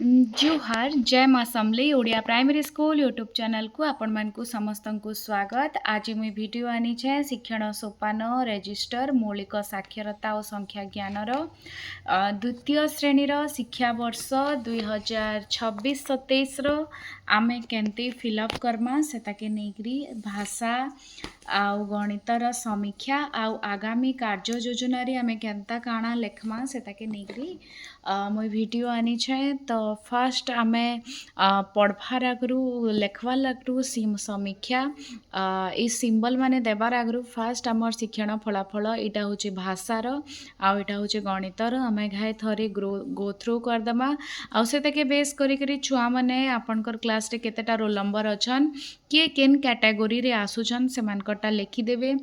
जुहार जय माँ Samali Odia primary school YouTube channel को आपण मानकु समस्त को स्वागत। आज मुई वीडियो आनी छे शिक्षण सोपान रेजिस्टर मौलिक साक्षरता और संख्या ज्ञानर द्वितीय श्रेणीर शिक्षा वर्ष 2026-27 आमे केमती फिलअप करमा सेताके नेकरी भाषा आउ गणितर समीक्षा आउ आगामी कार्य योजना रे आमे केनता काଣା लेखमा सेताके नेकरी मुई वीडियो आनी छे। तो फर्स्ट आमे पढ़वार आगु लेखवार आगु समीक्षा ये सिंबल माने देवार आगु फास्ट आमर शिक्षण फलाफल यहाँ हूँ भाषार आउ यहाँ हूँ गणितर आमे घाए थरे गो थ्रू करदमा आउ से बेस करी छुआ मैंने आपणकर क्लास रे केतेटा रोल नंबर अच्छन किए केन कैटेगोरी रे आसुछन से मानकटा लिखिदेवे।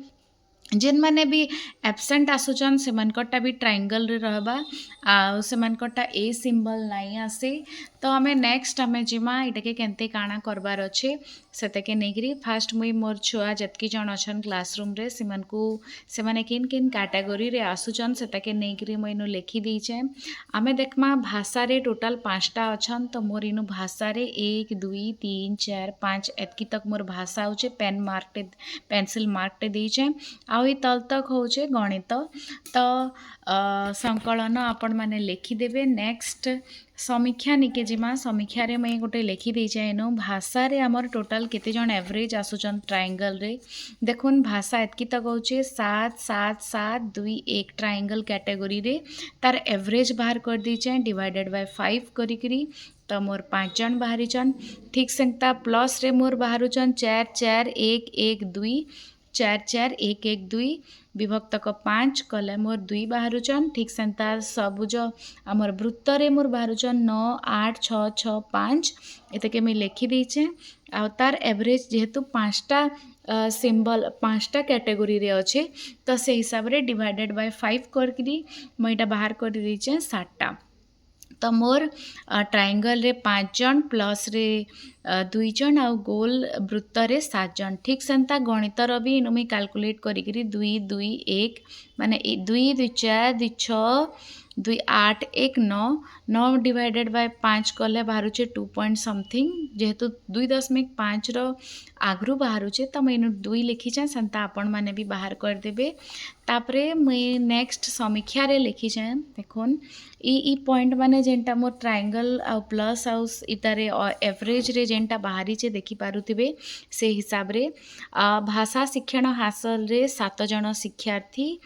जेन माने भी एब्सेंट आसुचन से मानकटा भी ट्रायंगल रे रहबा आ से मानकटा ए सिंबल नहीं आसे। तो आमे नेक्स्ट आमे जिमा इटा के केनते काଣା करबार अच्छे सेतके नेगरी फास्ट मुई मोर छुआ जतकी जन अछन क्लासरूम रे से माने किन किन कैटेगरी रे आसुचन सेतके नेगरी मैनु लिखि दीचे। आमे देखमा भाषा रे टोटल 5टा अछन तो मोर इनु भाषा रे 1 2 3 4 5 एतकी तक मोर भाषा होचे पेंसिल मार्कटे दीचे आउ ई तल तक होचे गणित। तो संकलन आपण माने लिखिदेवे। नेक्स्ट समीक्षा निके जिमा समीक्षा रे मैं गोटे लिखि देइछे एनु भाषा रे हमर टोटल केते जन एवरेज आसुचन ट्रायंगल रे देखुन भाषा एतकी तक होचे 7 7 7 2 1 ट्रायंगल कैटेगरी रे तार एवरेज बाहर कर दीचे डिवाइडेड बाय 5 करी तो मोर 5 जन बाहरीचन। ठीक सेंता प्लस रे मोर बाहरुचन 4 4 1 1 2 4 4 1 1 2 विभक्तक 5 कले मोर 2 बाहरुचन। ठीक सेंता सबुज आमर वृत्त रे मोर बाहरुचन 9 8 6 6 5 एतके मैं लिखि दीचे। आ तार एवरेज जेहेतु 5टा सिंबल 5टा कैटेगरी रे अच्छे तो से हिसाब रे डिवाइडेड बाय 5 करके मैं बाहर कर दीचे 7टा। तो मोर ट्रायंगल रे 5 जन प्लस रे 2 जन आउ गोल वृत्त रे 7 जन। ठीक सेंता गणितर भी इनु मैं कैलकुलेट करी 2 2 1 माने 2 2 4 2 6 2 8 1 9 9 डिवाइडेड बाय 5 कले बाहरुचे 2 पॉइंट समथिंग जेहेतु 2.5 रो आगु बाहरुचे तो मैं 2 लिखीचे सेंता आपण माने भी बाहर करदेबे। तापरे मुई नेक्स्ट समीक्षा रे लिखीचे देखुन ई पॉइंट माने जेनटा मोर ट्रायंगल आ प्लस आउ इतारे एवरेज रे जेनटा बाहरी चे देखि पारुथिबे से हिसाब रे भाषा शिक्षण हासिल रे 7 जन शिक्षार्थी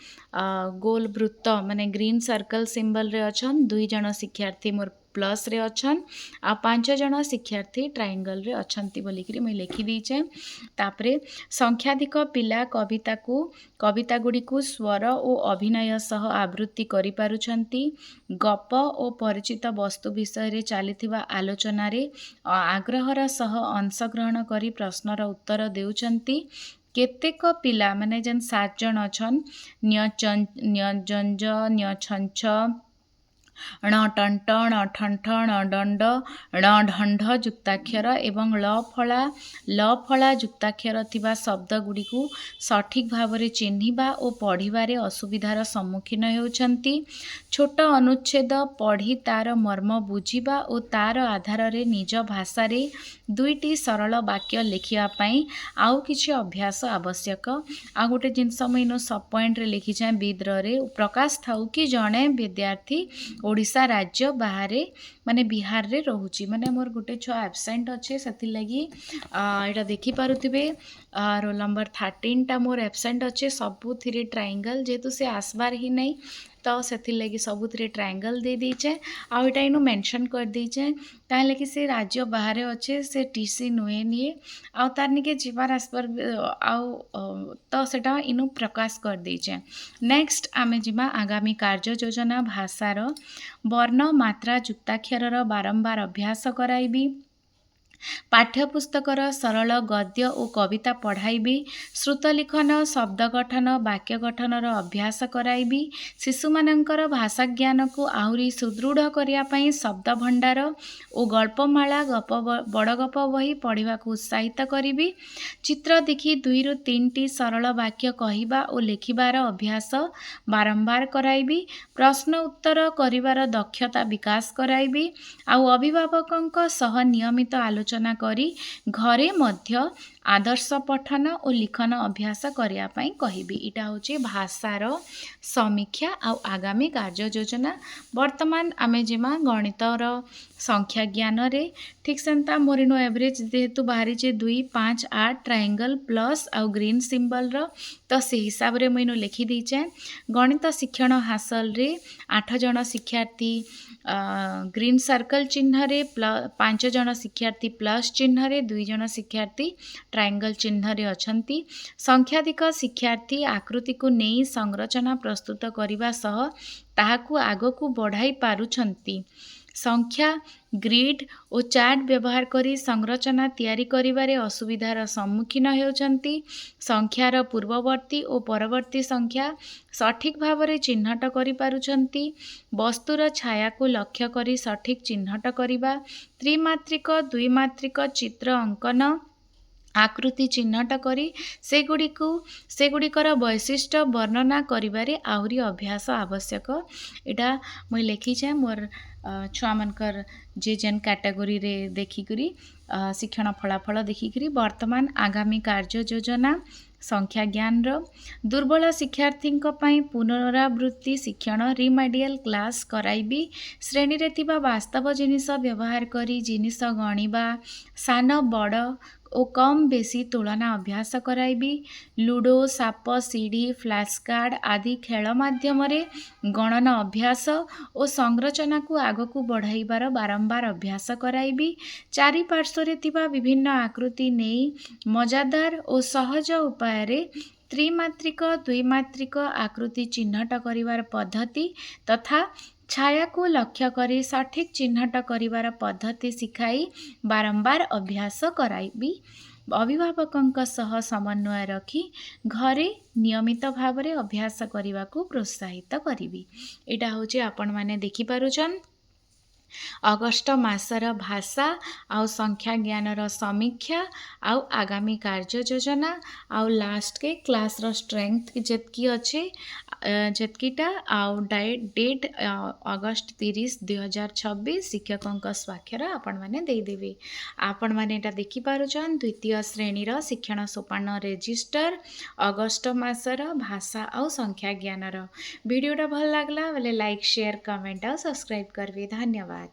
गोल वृत्त माने ग्रीन सर्कल सिंबल रे अछन 2 जन शिक्षार्थी मोर प्लस रे अछन आ 5 जन शिक्षार्थी ट्रायंगल रे अछंती बोलिकरी मैं लिखि दीचे। तापरे संख्याधिक पिला कविता गुडी को स्वर और अभिनय सह आवृत्ति करि पारुछंती। गप और परिचित वस्तु विषय रे चलीथिबा आलोचना रे आग्रहर सह अंशग्रहण करी प्रश्नर उत्तर देउछंती। केतेक पिला माने जेन 7 जन अछन न्यजंज न्यछंछ ण टंट ण ठंठ ण दंड ण ढंढ जुक्ताक्षर एवं ल फला जुक्ताक्षर थिबा शब्द गुडी को सठिक भाव में चिन्हिबा और पढ़िबारे असुविधार सम्मुखीन होउछंती। छोट अनुच्छेद पढ़ी तार मर्म बुझिबा और तार आधार रे निज भाषा रे 2टी सरल वाक्य लिखिबा पई आउ किछि अभ्यास आवश्यक। आ गोटे जिनस मैं सब पॉइंट रे लिखिछे विद्र रे प्रकाश थाउ कि जणे विद्यार्थी ओडिशा राज्य बाहर माने बिहार रे रोहुची माने मोर गोटे छुआ एब्सेंट अच्छे से लगी यहाँ देखिपे रोल नंबर 13 टा मोर एब्सेंट अच्छे सबू थी ट्रायंगल जेहेतु से आसबार ही नहीं तो से लगी सबुथ ट्रायंगल दे दीचे आउ इटा इनु मेंशन कर दीचे ताले कि से राज्य बाहर अच्छे से टीसी नुए निए आउ तार निके जीवार आसबार आउ तो सेटा इनु प्रकाश कर दीचे। नेक्स्ट आमे जिमा आगामी कार्य योजना भाषार वर्ण मात्रा जुक्ताक्षर बारंबार अभ्यास कराइबी। ପାଠ୍ୟପୁସ୍ତକର ସରଳ ଗଦ୍ୟ ଓ କବିତା ପଢ଼ାଇବି। ଶ୍ରୁତଲିଖନ, ଶବ୍ଦ ଗଠନ, ବାକ୍ୟ ଗଠନର ଅଭ୍ୟାସ କରାଇବି। ଶିଶୁମାନଙ୍କର ଭାଷା ଜ୍ଞାନକୁ ଆହୁରି ସୁଦୃଢ଼ କରିବା ପାଇଁ ଶବ୍ଦ ଭଣ୍ଡାର ଓ ଗଳ୍ପମାଳା, ବଡ଼ ଗପ ବହି ପଢ଼ିବାକୁ ଉତ୍ସାହିତ କରିବି। ଚିତ୍ର ଦେଖି 2ରୁ 3ଟି ସରଳ ବାକ୍ୟ କହିବା ଓ ଲେଖିବାର ଅଭ୍ୟାସ ବାରମ୍ବାର କରାଇବି। ପ୍ରଶ୍ନ ଉତ୍ତର କରିବାର ଦକ୍ଷତା ବିକାଶ କରାଇବି। ଆଉ ଅଭିଭାବକଙ୍କ ସହ ନିୟମିତ ଆଲୋଚନା କରି ଘରେ ମଧ୍ୟ ଆଦର୍ଶ ପଠନ ଓ ଲିଖନ ଅଭ୍ୟାସ କରିବା ପାଇଁ କହିବି। ଏଇଟା ହେଉଛି ଭାଷାର ସମୀକ୍ଷା ଆଉ ଆଗାମୀ କାର୍ଯ୍ୟ ଯୋଜନା। ବର୍ତ୍ତମାନ ଆମେ ଯିମା ଗଣିତର ସଂଖ୍ୟା ଜ୍ଞାନରେ। ଠିକ୍ ସେନ୍ତା ମୋର ଇନୁ ଏଭରେଜ ଯେହେତୁ ବାହାରିଛେ 2, 5, 8 ଟ୍ରାଏଙ୍ଗଲ ପ୍ଲସ୍ ଆଉ ଗ୍ରୀନ୍ ସିମ୍ବଲର, ତ ସେ ହିସାବରେ ମୁଁ ଇନୁ ଲେଖିଦେଇଛେ। ଗଣିତ ଶିକ୍ଷଣ ହାସଲରେ 8 ଜଣ ଶିକ୍ଷାର୍ଥୀ ଗ୍ରୀନ୍ सर्कल चिन्हरे, 5 जन शिक्षार्थी प्लस चिन्हरे, 2 जन शिक्षार्थी ट्रायंगल चिन्हरे अछंती। संख्याधिक शिक्षार्थी आकृति को नहीं संरचना प्रस्तुत करने सह ताहाकु आगकु बढ़ाई पारुछंती। संख्या ग्रिड और चार्ट व्यवहार करी संरचना तैयारी करिबारे असुविधार सम्मुखीन हेउछंती। संख्यार पूर्ववर्ती और परवर्ती संख्या सठिक भावरे चिन्हट करि पारुछंती। वस्तुर छाया को लक्ष्य करी सठिक चिन्हट करिबा। त्रिमात्रिक, द्विमात्रिक चित्र अंकन आकृति चिन्हट करी सेगुड़िकर वैशिष्ट्य वर्णना करिबारे आहुरी अभ्यास आवश्यक। इटा मुई लिखीछे मोर छुआ मनकर जे जेन कैटेगोरी रे देखिकरी शिक्षण फलाफल देखिकरी। वर्तमान आगामी कार्य योजना संख्या ज्ञान दुर्बल शिक्षार्थी पुनरावृत्ति शिक्षण रिमेडियल क्लास कराइबी। श्रेणी रे थिबा वास्तव जिनिस व्यवहार करी जिनिस गणिबा, सान बड़ और कम बेसी तुलना अभ्यास कराइबी। लूडो, साप सीढ़ी, फ्लैश कार्ड आदि खेल माध्यम गणना अभ्यास और संरचना को आगकू बढ़ाइबार बारंबार अभ्यास कराइबी। चारिपार्श्वरे थिबा विभिन्न आकृति नहीं मजादार और सहज उपाय त्रिमात्रिक, द्विमात्रिक आकृति चिन्हट करिवार पद्धति तथा छाया को लक्ष्य करी सठिक चिन्हट करिवार पद्धति शिखाई बारंबार अभ्यास कराइबी। अभिभावकंक सह समन्वय रखी घरे नियमित भावरे अभ्यास करने को प्रोत्साहित करिबी। एटा होचे आपण माने देखि पारुछन अगस्ट मासर भाषा आउ संख्या ज्ञानर समीक्षा आउ आगामी कार्य योजना आउ लास्ट के क्लास रो स्ट्रेंथ जेतकी अच्छे जेतकीटा आउ डेट अगस्ट 30, 2026 शिक्षकों स्वाक्षर आपण माने देदेवे। आपण माने एटा देखि पारुछन द्वितीय श्रेणी रो शिक्षण सोपान रेजिस्टर अगस्ट मासर भाषा आउ संख्या ज्ञानर। वीडियोटा भल लागला बोले लाइक शेयर कमेंट और सब्सक्राइब करबे। धन्यवाद।